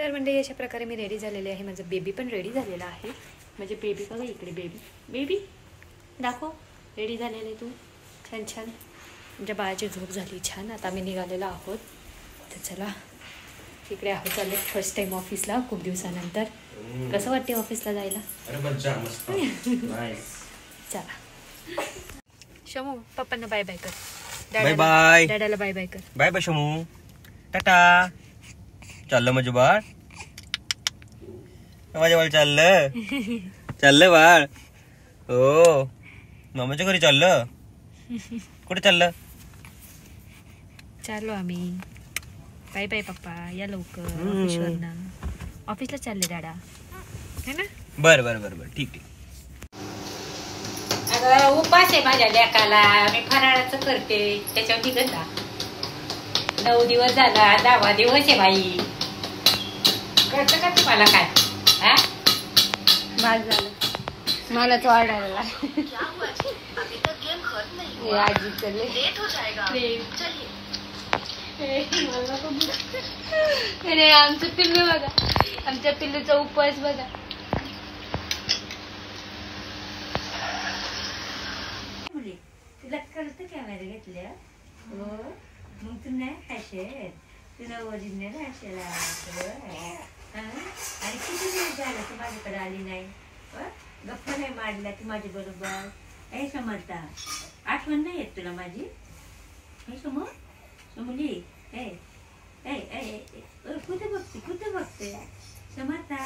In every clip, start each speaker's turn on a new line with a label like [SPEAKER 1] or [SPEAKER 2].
[SPEAKER 1] तर म्हणजे अशा प्रकारे मी रेडी झालेले आहे. माझं बेबी पण रेडी झालेला आहे. म्हणजे बेबी बघा इकडे, बेबी बेबी दाखव, रेडी झालेलं आहे तू छान छान. म्हणजे बाळाची झोप झाली छान. आता आम्ही निघालेलो आहोत. तर चला इकडे आहोत, चालले फर्स्ट टाइम ऑफिसला खूप दिवसानंतर. कसं वाटते ऑफिसला जायला? चला शमू पप्पांना बाय बाय कर.
[SPEAKER 2] Bye bye.
[SPEAKER 1] डॅडाला बाय बाय कर.
[SPEAKER 2] Bye bye Shamu, tata. चाललं माझं बाळ, माझ्या बाळ चाललं. चाललं बाळ. हो मामाच्या घरी चाललं. कुठे चाललं?
[SPEAKER 1] चाललो आम्ही. बाय बाय पप्पा, या लवकर ऑफिसवरनं. ऑफिसला चालले दादा है ना?
[SPEAKER 2] बरं बरं बरं बरं ठीक ठीक.
[SPEAKER 3] अगं उपास आहे माझ्या लेकाला, मी फराळाचं करते त्याच्यावर निघत जा. 9 दिवस झाला, 10वा दिवस आहे बाई. कळतं का तुम्हाला काय? हा
[SPEAKER 4] माझं झालं, मला तो ऑर्डर आजी चले. अरे आमचं पिल्लू बघा, आमच्या पिल्लूचा उपवास बघा.
[SPEAKER 3] तुला कळतं कॅमेरा घेतल्या हो, मग तू नाही खाशेल, तुला ओरिजिनल खाशेल. आणि किती दिवस झालं तू माझ्याकडे आली नाही, गप्पा नाही मारल्या तू माझ्या बरोबर. हे समजता आठवण नाही येत तुला माझी? हे समोर मुली ए कुठे बघते, कुठे बघते समजता?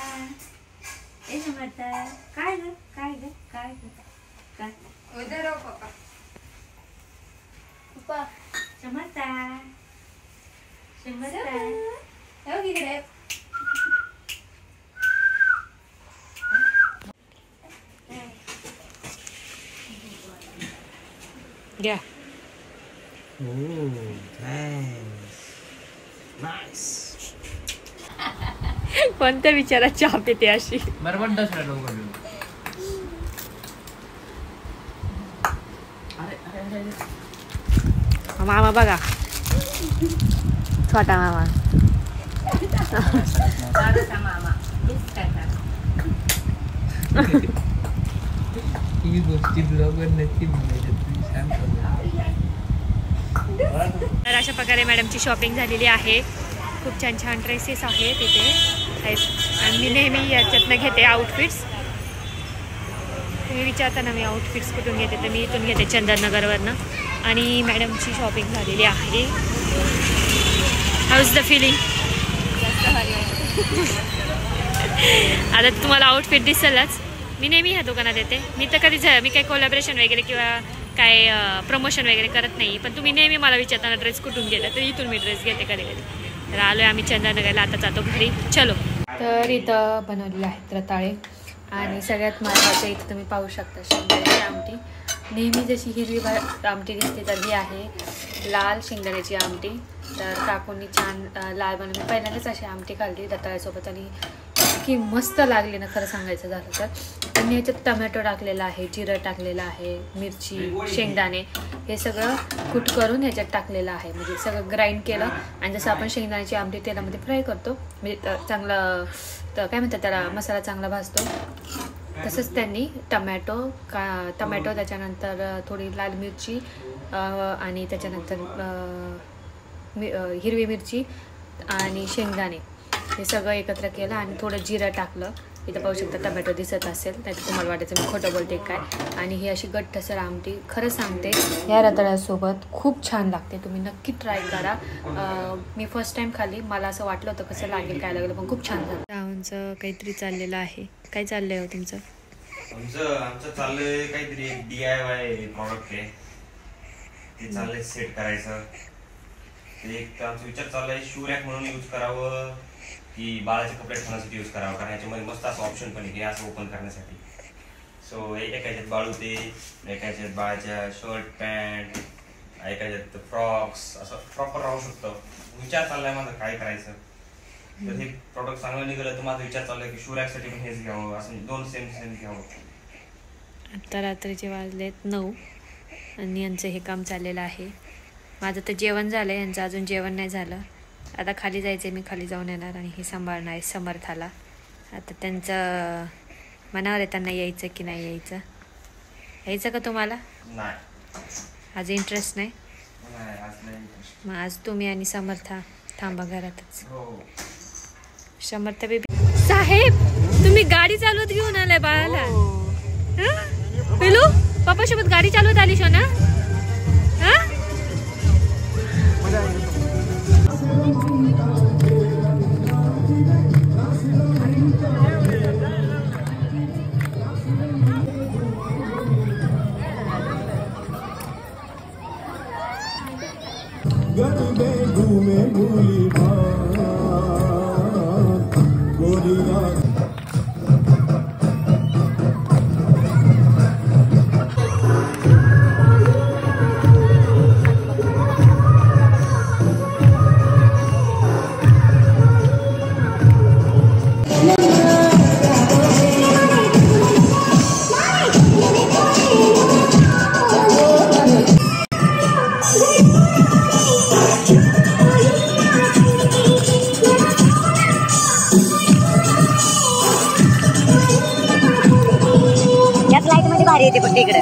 [SPEAKER 3] ए समजता काय ग, काय ग, काय ग, काय
[SPEAKER 4] उधर पप्पा पप्पा
[SPEAKER 3] समजता, समजता
[SPEAKER 4] हो इकडे.
[SPEAKER 1] घ्या. कोणत्या विचारात चहा पिते अशी? मामा बघा, छोटा मामा.
[SPEAKER 3] मामा
[SPEAKER 5] ही गोष्टी ब्लॉगर नक्की
[SPEAKER 1] तर अशा प्रकारे मॅडमची शॉपिंग झालेली आहे. खूप छान छान ड्रेसेस आहेत इथे आणि मी नेहमी याच्यातनं घेते आउटफिट्स. तुम्ही विचारता ना मी आउटफिट्स कुठून घेते, तर मी इथून घेते चंदननगरवरनं. आणि मॅडमची शॉपिंग झालेली आहे. How is the feeling? आता तुम्हाला आउटफिट दिसेलच. मी नेहमी ह्या दुकानात येते. मी तर कधीच मी काही कोलॅबरेशन वगैरे किंवा काय प्रमोशन वगैरे करत नाही, पण तुम्ही नेहमी मला विचारताना ड्रेस कुठून घेता, तर इथून मी ड्रेस घेते कधी कधी. तर आलो आहे आम्ही चंदननगरला, आता जातो घरी. चलो. तर इथं बनवलेले आहेत रताळे आणि सगळ्यात महत्त्वाचं इथं तुम्ही पाहू शकता शेंगदाण्याची आमटी. नेहमी जशी हिरवी आमटी दिसते तर ही आहे लाल शेंगदाण्याची आमटी. तर काकूंनी छान लाल बनवून, मी पहिल्यांदाच अशी आमटी खाल्ली रताळ्यासोबत आणि इतकी मस्त लागली ना खरं सांगायचं झालं तर. त्यांनी ह्याच्यात टमॅटो टाकलेला आहे, जिरं टाकलेलं आहे, मिरची, शेंगदाणे हे सगळं कूट करून ह्याच्यात टाकलेलं आहे. म्हणजे सगळं ग्राइंड केलं आणि जसं आपण शेंगदाण्याची आमटी तेलामध्ये फ्राय करतो, म्हणजे चांगलं तर काय म्हणतात त्याला, मसाला चांगला भाजतो, तसंच त्यांनी टमॅटो त्याच्यानंतर थोडी लाल मिरची आणि त्याच्यानंतर हिरवी मिरची आणि शेंगदाणे हे सगळं एकत्र केलं आणि थोडं जिरं टाकलं. इथं पाहू शकता टमॅटो दिसत असेल, नाही तुम्हाला वाटायचं मी खोटं बोलते काय. आणि ही अशी घट्टसर आमटी खरं सांगते या रताळ्यासोबत खूप छान लागते. तुम्ही नक्की ट्राय करा. मी फर्स्ट टाइम खाल्ली, मला असं वाटलं होतं कसं लागेल काय लागलं, पण खूप छान झालं. राहुलचं काहीतरी चाललेलं आहे. काय चाललंय हो तुमचं?
[SPEAKER 2] आमचं चाललंय काहीतरी DIY प्रॉडक्ट आहे, ते चाललंय सेट करायचं. एक आमचा विचार चाललाय शू रॅक म्हणून यूज करावं की बाळाचे कपडे ठेवण्यासाठी यूज करावं, कारण याच्यामध्ये मस्त असं ऑप्शन पण आहे असं ओपन करण्यासाठी. सो एका ह्याच्यात बाळू ते, एका ह्याच्यात बाळाच्या शर्ट पॅन्ट, एका ह्याच्यात फ्रॉक्स, असं प्रॉपर राहू शकतं. विचार चाललाय माझा काय करायचं. तर हे प्रॉडक्ट चांगलं निघालं तर माझा विचार चाललाय की शू रॅकसाठी पण हेच घ्यावं, असं 2 सेम घ्यावं.
[SPEAKER 1] आता रात्रीचे वाजलेत 9 आणि यांचं हे काम चाललेलं आहे. माझं तर जेवण झालं आहे, यांचं अजून जेवण नाही झालं. आता खाली जायचं, मी खाली जाऊन येणार आणि हे सांभाळणार आहे समर्थाला. आता त्यांचं मनावर आहे त्यांना यायचं की नाही यायचं. यायचं का तुम्हाला?
[SPEAKER 2] नाही
[SPEAKER 1] आज इंटरेस्ट नाही.
[SPEAKER 2] नाही, आज नाही interest.
[SPEAKER 1] मग आज तुम्ही आणि समर्था थांबा घरातच.
[SPEAKER 2] हो.
[SPEAKER 1] समर्थ बेबी साहेब, तुम्ही गाडी चालवत घेऊन आलाय बाळाला? पिलू पप्पा सोबत गाडी चालवत आली शो ना?
[SPEAKER 3] याच लाईट मध्ये भारी येते पण तिकडे